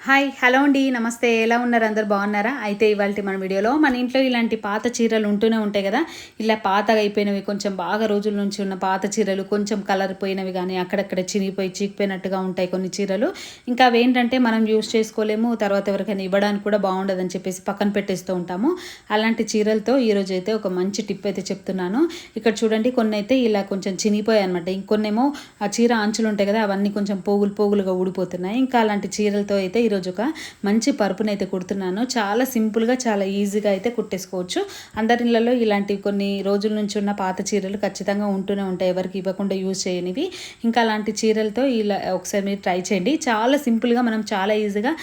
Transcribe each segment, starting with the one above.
Hi hello అండి నమస్తే ఎలా ఉన్నారు అందరు బాగున్నారా అయితే ఇవాళ మన వీడియోలో మన ఇంట్లో ఇలాంటి పాత చీరలు ఉంటూనే ఉంటాయి కదా ఇలా పాతగా అయిపోయినవి కొంచెం బాగా రోజుల నుంచి ఉన్న పాత చీరలు కొంచెం కలర్ పోయినవి కానీ అక్కడక్కడ చినిగిపోయి చీకిపోయినట్టుగా ఉంటాయి కొన్ని చీరలు ఇంకా అవి ఏంటంటే మనం యూస్ చేసుకోలేము తర్వాత ఎవరికైనా ఇవ్వడానికి కూడా బాగుండదని చెప్పేసి పక్కన పెట్టేస్తూ ఉంటాము అలాంటి చీరలతో ఈరోజు అయితే ఒక మంచి టిప్ అయితే చెప్తున్నాను ఇక్కడ చూడండి కొన్ని అయితే ఇలా కొంచెం చినిగిపోయాయి అనమాట ఇంకొన్నేమో ఆ చీర అంచులు ఉంటాయి కదా అవన్నీ కొంచెం పోగులుగా ఊడిపోతున్నాయి ఇంకా అలాంటి చీరలతో అయితే ఈరోజు ఒక మంచి పరుపుని అయితే కుడుతున్నాను చాలా సింపుల్గా చాలా ఈజీగా అయితే కుట్టేసుకోవచ్చు అందరిలో ఇలాంటి కొన్ని రోజుల నుంచి ఉన్న పాత చీరలు ఖచ్చితంగా ఉంటూనే ఉంటాయి ఎవరికి ఇవ్వకుండా యూజ్ చేయనివి ఇంకా అలాంటి చీరలతో ఇలా ఒకసారి మీరు ట్రై చేయండి చాలా సింపుల్గా మనం చాలా ఈజీగా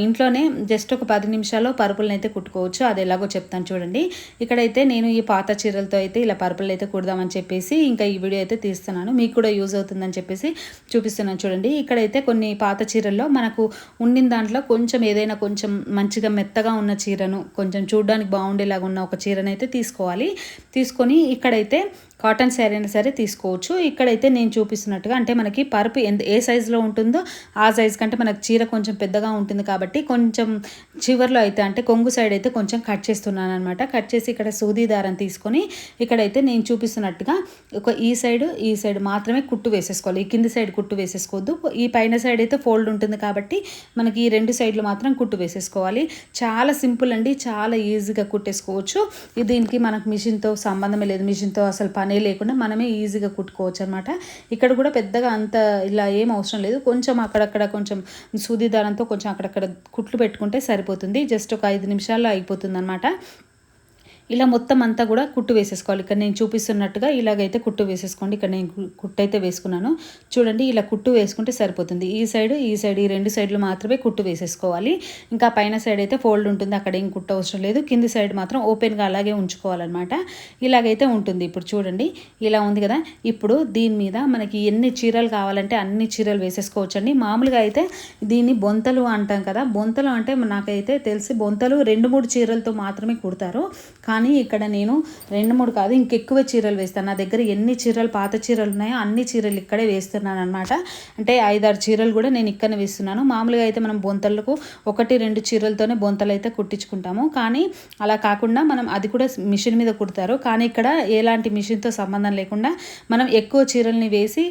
ఇంట్లోనే జస్ట్ ఒక 10 నిమిషాల్లో పరుపులను అయితే కుట్టుకోవచ్చు అది ఎలాగో చెప్తాను చూడండి ఇక్కడైతే నేను ఈ పాత చీరలతో అయితే ఇలా పరుపులు అయితే కుడదామని చెప్పేసి ఇంకా ఈ వీడియో అయితే తీస్తున్నాను మీకు కూడా యూజ్ అవుతుందని చెప్పేసి చూపిస్తున్నాను చూడండి ఇక్కడైతే కొన్ని పాత చీరల్లో మనకు ఉండిన దాంట్లో కొంచెం ఏదైనా కొంచెం మంచిగా మెత్తగా ఉన్న చీరను కొంచెం చూడడానికి బాగుండేలాగా ఉన్న ఒక చీరను అయితే తీసుకోవాలి తీసుకొని ఇక్కడైతే కాటన్ శారీ అయినా సరే తీసుకోవచ్చు ఇక్కడైతే నేను చూపిస్తున్నట్టుగా అంటే మనకి పరుపు ఏ సైజులో ఉంటుందో ఆ సైజ్ కంటే మనకు చీర కొంచెం పెద్దగా ఉంటుంది కాబట్టి కొంచెం చివర్లో అయితే అంటే కొంగు సైడ్ అయితే కొంచెం కట్ చేస్తున్నాను అనమాట కట్ చేసి ఇక్కడ సూది దారం తీసుకొని ఇక్కడైతే నేను చూపిస్తున్నట్టుగా ఒక ఈ సైడ్ మాత్రమే కుట్టు వేసేసుకోవాలి ఈ కింది సైడ్ కుట్టు వేసేసుకోవద్దు ఈ పైన సైడ్ అయితే ఫోల్డ్ ఉంటుంది కాబట్టి మనకి ఈ 2 సైడ్లు మాత్రం కుట్టు వేసేసుకోవాలి చాలా సింపుల్ అండి చాలా ఈజీగా కుట్టేసుకోవచ్చు దీనికి మనకు మిషన్తో సంబంధమే లేదు మిషన్తో అసలు పనే లేకుండా మనమే ఈజీగా కుట్టుకోవచ్చు అనమాట ఇక్కడ కూడా పెద్దగా అంత ఇలా ఏం అవసరం లేదు కొంచెం అక్కడక్కడ కొంచెం సూది దారంతో కొంచెం అక్కడక్కడ కుట్లు పెట్టుకుంటే సరిపోతుంది జస్ట్ ఒక 5 నిమిషాల్లో అయిపోతుంది అనమాట ఇలా మొత్తం అంతా కూడా కుట్టు వేసేసుకోవాలి ఇక్కడ నేను చూపిస్తున్నట్టుగా ఇలాగైతే కుట్టు వేసేసుకోండి ఇక్కడ నేను కుట్టు అయితే వేసుకున్నాను చూడండి ఇలా కుట్టు వేసుకుంటే సరిపోతుంది ఈ సైడ్ ఈ 2 సైడ్లు మాత్రమే కుట్టు వేసేసుకోవాలి ఇంకా పైన సైడ్ అయితే ఫోల్డ్ ఉంటుంది అక్కడ ఏం కుట్టు అవసరం లేదు కింది సైడ్ మాత్రం ఓపెన్గా అలాగే ఉంచుకోవాలన్నమాట ఇలాగైతే ఉంటుంది ఇప్పుడు చూడండి ఇలా ఉంది కదా ఇప్పుడు దీని మీద మనకి ఎన్ని చీరలు కావాలంటే అన్ని చీరలు వేసేసుకోవచ్చండి మామూలుగా అయితే దీన్ని బొంతలు అంటాం కదా బొంతలు అంటే నాకైతే తెలిసి బొంతలు 2-3 చీరలతో మాత్రమే కుడతారు కానీ ఇక్కడ నేను 2-3 కాదు ఇంకెక్కువ చీరలు వేస్తాను నా దగ్గర ఎన్ని చీరలు పాత చీరలు ఉన్నాయో అన్ని చీరలు ఇక్కడే వేస్తున్నాను అనమాట అంటే 5-6 చీరలు కూడా నేను ఇక్కడనే వేస్తున్నాను మామూలుగా అయితే మనం బొంతలకు 1-2 చీరలతోనే బొంతలు అయితే కుట్టించుకుంటాము కానీ అలా కాకుండా మనం అది కూడా మిషన్ మీద కుడతారు కానీ ఇక్కడ ఎలాంటి మిషన్తో సంబంధం లేకుండా మనం ఎక్కువ చీరల్ని వేసి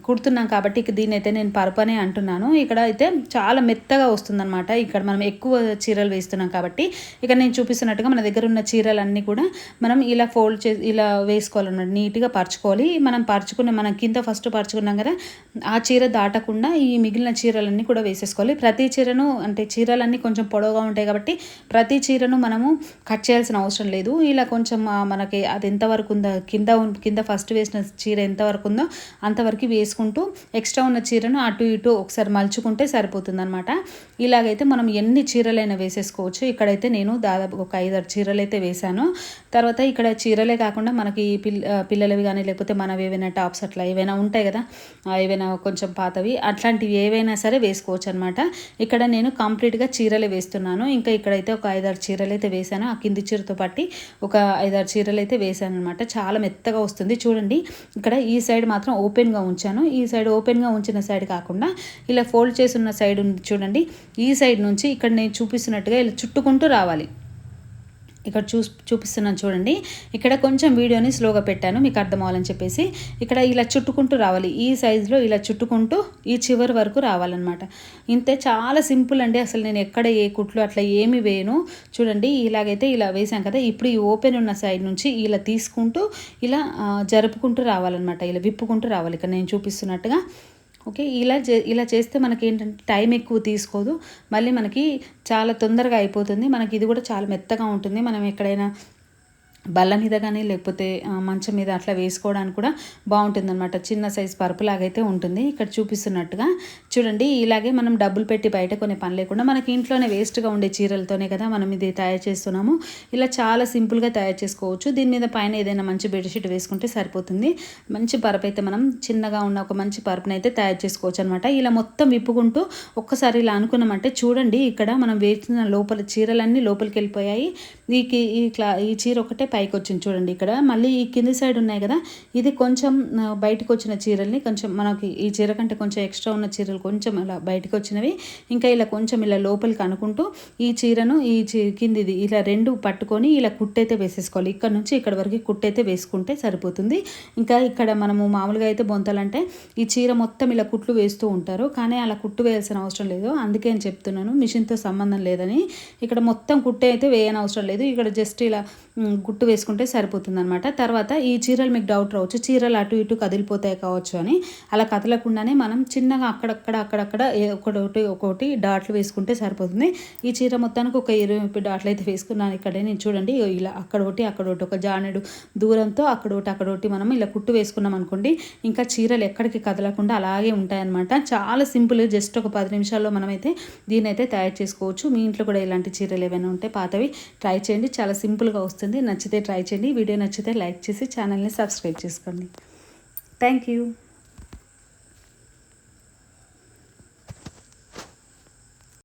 కుడుతున్నాం కాబట్టి ఇక దీన్ని అయితే నేను పరుపనే అంటున్నాను ఇక్కడ అయితే చాలా మెత్తగా వస్తుందన్నమాట ఇక్కడ మనం ఎక్కువ చీరలు వేస్తున్నాం కాబట్టి ఇక నేను చూపిస్తున్నట్టుగా మన దగ్గర ఉన్న చీరలన్నీ కూడా మనం ఇలా ఫోల్డ్ చేసి ఇలా వేసుకోవాలన్నమాట నీట్గా పరుచుకోవాలి మనం కింద ఫస్ట్ పరుచుకున్నాం కదా ఆ చీర దాటకుండా ఈ మిగిలిన చీరలన్నీ కూడా వేసేసుకోవాలి ప్రతి చీరను అంటే చీరలన్నీ కొంచెం పొడవుగా ఉంటాయి కాబట్టి ప్రతి చీరను మనము కట్ చేయాల్సిన అవసరం లేదు ఇలా కొంచెం మనకి అది ఎంతవరకు ఉందో కింద ఫస్ట్ వేసిన చీర ఎంతవరకు ఉందో అంతవరకు వేసుకుంటూ ఎక్స్ట్రా ఉన్న చీరను అటు ఇటు ఒకసారి మలుచుకుంటే సరిపోతుంది అనమాట ఇలాగైతే మనం ఎన్ని చీరలైనా వేసేసుకోవచ్చు ఇక్కడైతే నేను దాదాపు ఒక 5-6 చీరలు అయితే వేశాను తర్వాత ఇక్కడ చీరలే కాకుండా మనకి పిల్లలవి కానీ లేకపోతే మనవి ఏవైనా టాప్స్ అట్లా ఏవైనా ఉంటాయి కదా ఏవైనా కొంచెం పాతవి అట్లాంటివి ఏవైనా సరే వేసుకోవచ్చు అనమాట ఇక్కడ నేను కంప్లీట్గా చీరలే వేస్తున్నాను ఇంకా ఇక్కడైతే ఒక 5-6 చీరలు అయితే వేశాను ఆ కింది చీరతో పట్టి ఒక 5-6 చీరలు అయితే వేశాను అనమాట చాలా మెత్తగా వస్తుంది చూడండి ఇక్కడ ఈ సైడ్ మాత్రం ఓపెన్గా ఉంచాను ఈ సైడ్ ఓపెన్గా ఉంచిన సైడ్ కాకుండా ఇలా ఫోల్డ్ చేసి ఉన్న సైడ్ చూడండి ఈ సైడ్ నుంచి ఇక్కడ నేను చూపిస్తున్నట్టుగా ఇలా చుట్టుకుంటూ రావాలి ఇక్కడ చూపిస్తున్నాను చూడండి ఇక్కడ కొంచెం వీడియోని స్లోగా పెట్టాను మీకు అర్థం అవ్వాలని చెప్పేసి ఇక్కడ ఇలా చుట్టుకుంటూ రావాలి ఈ సైజులో ఇలా చుట్టుకుంటూ ఈ చివరి వరకు రావాలన్నమాట ఇంతే చాలా సింపుల్ అండి అసలు నేను ఎక్కడ ఏ కుట్లు అట్లా ఏమి వేయను చూడండి ఇలాగైతే ఇలా వేసాం కదా ఇప్పుడు ఈ ఓపెన్ ఉన్న సైడ్ నుంచి ఇలా తీసుకుంటూ ఇలా జరుపుకుంటూ రావాలన్నమాట ఇలా విప్పుకుంటూ రావాలి ఇక్కడ నేను చూపిస్తున్నట్టుగా ఓకే ఇలా చేస్తే మనకి ఏంటంటే టైం ఎక్కువ తీసుకోదు మళ్ళీ మనకి చాలా తొందరగా అయిపోతుంది మనకి ఇది కూడా చాలా మెత్తగా ఉంటుంది మనం ఎక్కడైనా బల్ల మీద కానీ లేకపోతే మంచం మీద అట్లా వేసుకోవడానికి కూడా బాగుంటుంది అనమాట చిన్న సైజు పరుపులాగైతే ఉంటుంది ఇక్కడ చూపిస్తున్నట్టుగా చూడండి ఇలాగే మనం డబ్బులు పెట్టి బయట కొనే పని లేకుండా మనకి ఇంట్లోనే వేస్ట్గా ఉండే చీరలతోనే కదా మనం ఇది తయారు చేస్తున్నాము ఇలా చాలా సింపుల్గా తయారు చేసుకోవచ్చు దీని మీద పైన ఏదైనా మంచి బెడ్షీట్ వేసుకుంటే సరిపోతుంది మంచి పరుపు అయితే మనం చిన్నగా ఉన్న ఒక మంచి పరుపుని అయితే తయారు చేసుకోవచ్చు అనమాట ఇలా మొత్తం విప్పుకుంటూ ఒక్కసారి ఇలా అనుకున్నామంటే చూడండి ఇక్కడ మనం వేసిన లోపల చీరలన్నీ లోపలికి వెళ్ళిపోయాయి ఈ చీర ఒకటే పైకి వచ్చింది చూడండి. ఇక్కడ మళ్ళీ ఈ కింది సైడ్ ఉన్నాయి కదా, ఇది కొంచెం బయటకు వచ్చిన చీరల్ని కొంచెం మనకి ఈ చీర కంటే కొంచెం ఎక్స్ట్రా ఉన్న చీరలు కొంచెం ఇలా బయటకు వచ్చినవి ఇంకా ఇలా కొంచెం ఇలా లోపలికి అనుకుంటూ ఈ చీరను కిందిది ఇలా రెండు పట్టుకొని ఇలా కుట్టయితే వేసేసుకోవాలి. ఇక్కడ నుంచి ఇక్కడ వరకు కుట్టయితే వేసుకుంటే సరిపోతుంది. ఇంకా ఇక్కడ మనము మామూలుగా అయితే బొంతలంటే ఈ చీర మొత్తం ఇలా కుట్లు వేస్తూ ఉంటారు, కానీ అలా కుట్టు వేయాల్సిన అవసరం లేదు. అందుకే నేను చెప్తున్నాను, మిషన్తో సంబంధం లేదని. ఇక్కడ మొత్తం కుట్టే అయితే వేయని అవసరం లేదు, ఇక్కడ జస్ట్ ఇలా గుట్టు వేసుకుంటే సరిపోతుంది అనమాట. తర్వాత ఈ చీరలు మీకు డౌట్ రావచ్చు, చీరలు అటు ఇటు కదిలిపోతాయి కావచ్చు అని. అలా కదలకుండానే మనం చిన్నగా అక్కడక్కడ ఒక్కొక్కటి డాట్లు వేసుకుంటే సరిపోతుంది. ఈ చీర మొత్తానికి ఒక 20 డాట్లు అయితే వేసుకున్నాను ఇక్కడే. నేను చూడండి ఇలా అక్కడొకటి ఒక జానెడు దూరంతో అక్కడొకటి మనం ఇలా కుట్టు వేసుకున్నాం అనుకోండి, ఇంకా చీరలు ఎక్కడికి కదలకుండా అలాగే ఉంటాయన్నమాట. చాలా సింపుల్, జస్ట్ ఒక 10 నిమిషాల్లో మనమైతే దీన్ని అయితే తయారు చేసుకోవచ్చు. మీ ఇంట్లో కూడా ఇలాంటి చీరలు ఏమైనా ఉంటే పాతవి ట్రై చేయండి, చాలా సింపుల్గా వస్తుంది. నచ్చితే ట్రై చేయండి. వీడియో నచ్చితే లైక్ చేసి ఛానల్ని సబ్స్క్రైబ్ చేసుకోండి. Thank you.